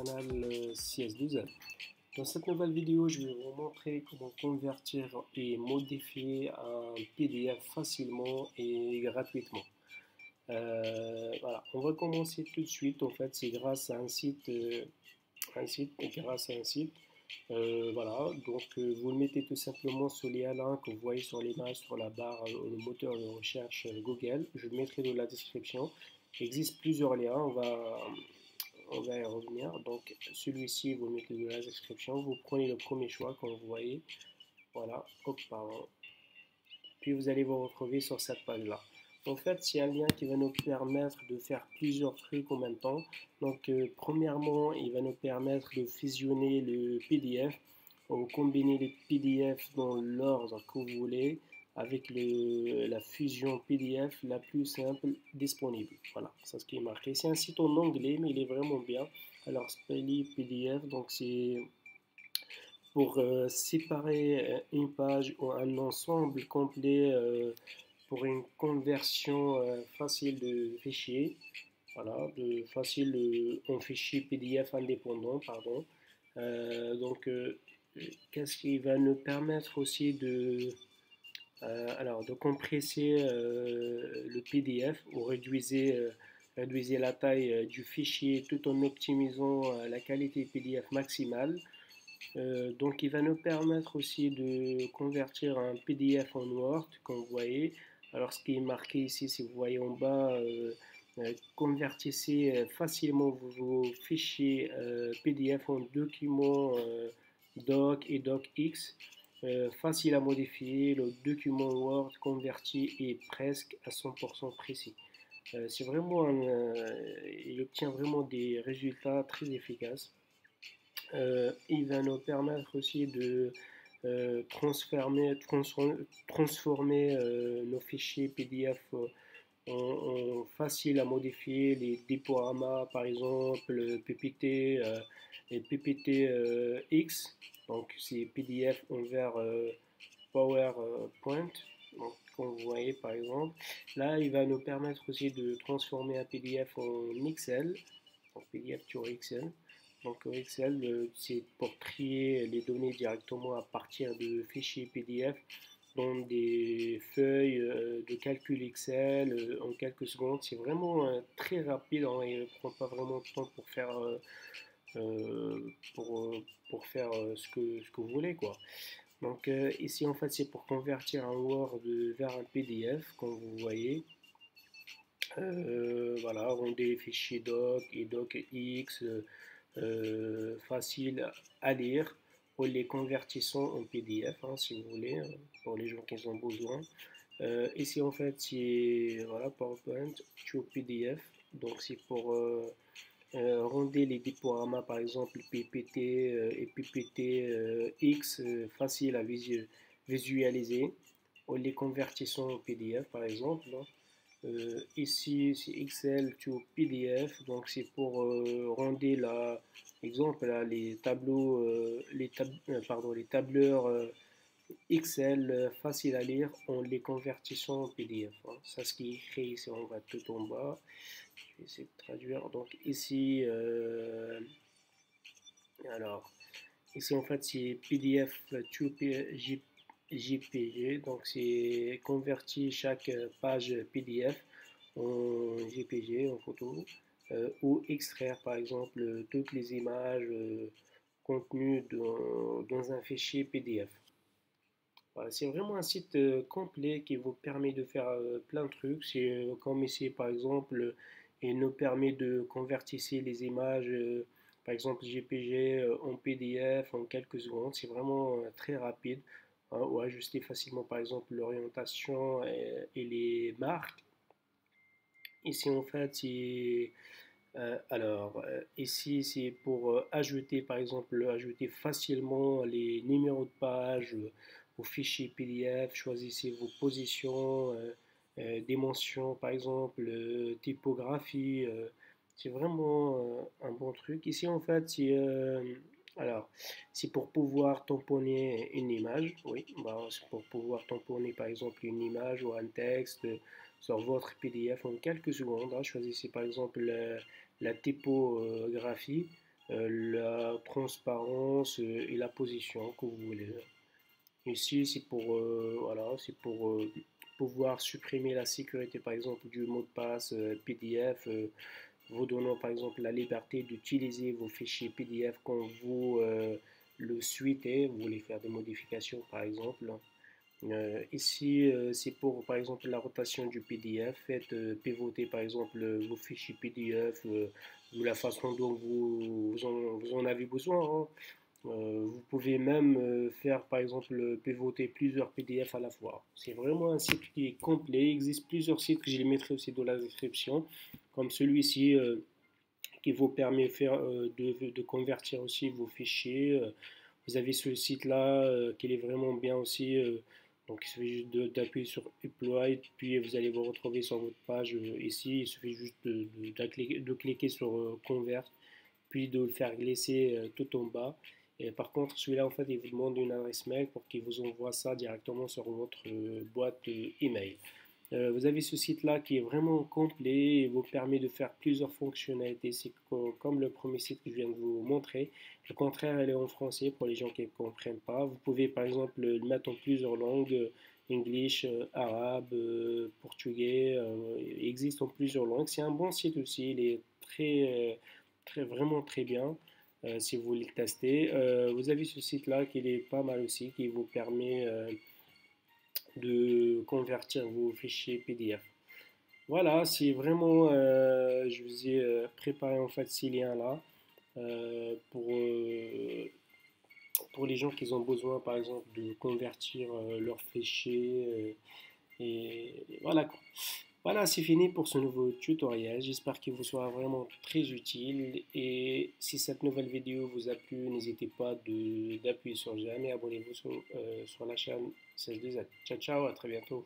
canal CS2L. Dans cette nouvelle vidéo, je vais vous montrer comment convertir et modifier un PDF facilement et gratuitement. Voilà, on va commencer tout de suite. En fait, c'est grâce à un site, grâce à un site. Voilà, donc vous le mettez tout simplement sur les liens que vous voyez sur l'image, sur la barre, le moteur de recherche Google. Je le mettrai dans la description. Il existe plusieurs liens, on va y revenir. Donc celui-ci, vous le mettez dans la description. Vous prenez le premier choix, comme vous voyez. Voilà, hop, pardon. Puis vous allez vous retrouver sur cette page-là. En fait, c'est un lien qui va nous permettre de faire plusieurs trucs en même temps. Donc, premièrement, il va nous permettre de fusionner le PDF ou combiner les PDF dans l'ordre que vous voulez avec la fusion PDF la plus simple disponible. Voilà, c'est ce qui est marqué. C'est un site en anglais, mais il est vraiment bien. Alors, Spelly PDF, donc c'est pour séparer une page ou un ensemble complet pour une conversion facile de fichier, voilà, facile en fichier PDF indépendant, pardon. Qu'est-ce qui va nous permettre aussi de compresser le PDF ou réduire la taille du fichier tout en optimisant la qualité PDF maximale. Donc il va nous permettre aussi de convertir un PDF en Word, comme vous voyez. Alors ce qui est marqué ici, si vous voyez en bas, convertissez facilement vos fichiers PDF en documents doc et docx. Facile à modifier, le document Word converti est presque à 100% précis. C'est vraiment il obtient vraiment des résultats très efficaces. Il va nous permettre aussi de transformer nos fichiers PDF en facile à modifier, les diaporamas par exemple, PPT et PPT-X, donc c'est PDF envers PowerPoint. Donc, comme vous voyez par exemple, là il va nous permettre aussi de transformer un PDF en Excel, en PDF sur Excel. Donc Excel, c'est pour trier les données directement à partir de fichiers PDF dans des feuilles de calcul Excel en quelques secondes. C'est vraiment très rapide, hein, et ne prend pas vraiment de temps euh, pour, pour faire ce que vous voulez, quoi. Donc ici en fait c'est pour convertir un Word vers un PDF, comme vous voyez. Voilà, rendez les fichiers doc et docx facile à lire ou les convertissant en PDF, hein, si vous voulez, pour les gens qui en ont besoin. Ici en fait c'est voilà, PowerPoint to PDF, donc c'est pour rendre les diaporamas par exemple PPT et PPT-X facile à visualiser ou les convertissant en PDF par exemple, hein. Ici, c'est Excel to PDF, donc c'est pour rendre exemple là, les tableaux, pardon, les tableurs Excel faciles à lire en les convertissant en PDF, hein. Ça, ce qui est écrit ici, on va tout en bas. Je vais essayer de traduire. Donc ici, alors ici en fait c'est PDF to JPG, donc c'est converti chaque page PDF en JPG, en photo, ou extraire par exemple toutes les images contenues dans un fichier PDF. Voilà, c'est vraiment un site complet qui vous permet de faire plein de trucs. C'est comme ici par exemple, il nous permet de convertir les images, par exemple JPG en PDF en quelques secondes. C'est vraiment très rapide, hein, ou ajuster facilement par exemple l'orientation et les marques. Ici en fait, ici c'est pour ajouter par exemple ajouter facilement les numéros de page au fichier PDF. Choisissez vos positions, dimensions par exemple, typographie. C'est vraiment un bon truc. Ici en fait alors, c'est pour pouvoir tamponner une image, oui, bah, c'est pour pouvoir tamponner par exemple une image ou un texte sur votre PDF en quelques secondes, hein. Choisissez par exemple la typographie. la transparence et la position que vous voulez. Ici, c'est pour, voilà, c'est pour pouvoir supprimer la sécurité, par exemple, du mot de passe PDF, vous donnant, par exemple, la liberté d'utiliser vos fichiers PDF quand vous le souhaitez. Vous voulez faire des modifications, par exemple. Ici, c'est pour, par exemple, la rotation du PDF. Faites pivoter, par exemple, vos fichiers PDF de la façon dont vous en avez besoin, hein. Vous pouvez même faire, par exemple, pivoter plusieurs PDF à la fois. C'est vraiment un site qui est complet. Il existe plusieurs sites que je les mettrai aussi dans la description, comme celui-ci qui vous permet de convertir aussi vos fichiers. Vous avez ce site-là qui est vraiment bien aussi. Donc il suffit juste d'appuyer sur Upload, puis vous allez vous retrouver sur votre page ici. Il suffit juste de cliquer sur Convert, puis de le faire glisser tout en bas. Et par contre, celui-là, en fait, il vous demande une adresse mail pour qu'il vous envoie ça directement sur votre boîte email. Vous avez ce site-là qui est vraiment complet et vous permet de faire plusieurs fonctionnalités. C'est comme le premier site que je viens de vous montrer. Le contraire, elle est en français pour les gens qui ne comprennent pas. Vous pouvez par exemple le mettre en plusieurs langues, English, arabe, portugais. Il existe en plusieurs langues. C'est un bon site aussi. Il est vraiment très bien. Si vous voulez le tester, vous avez ce site-là qui est pas mal aussi, qui vous permet de convertir vos fichiers PDF. Voilà, c'est vraiment, je vous ai préparé en fait ces liens-là euh, pour, euh, pour les gens qui ont besoin, par exemple, de convertir leurs fichiers. Et voilà quoi. Voilà, c'est fini pour ce nouveau tutoriel. J'espère qu'il vous sera vraiment très utile. Et si cette nouvelle vidéo vous a plu, n'hésitez pas d'appuyer sur j'aime et abonnez-vous sur la chaîne CS2Z. Ciao, ciao, à très bientôt.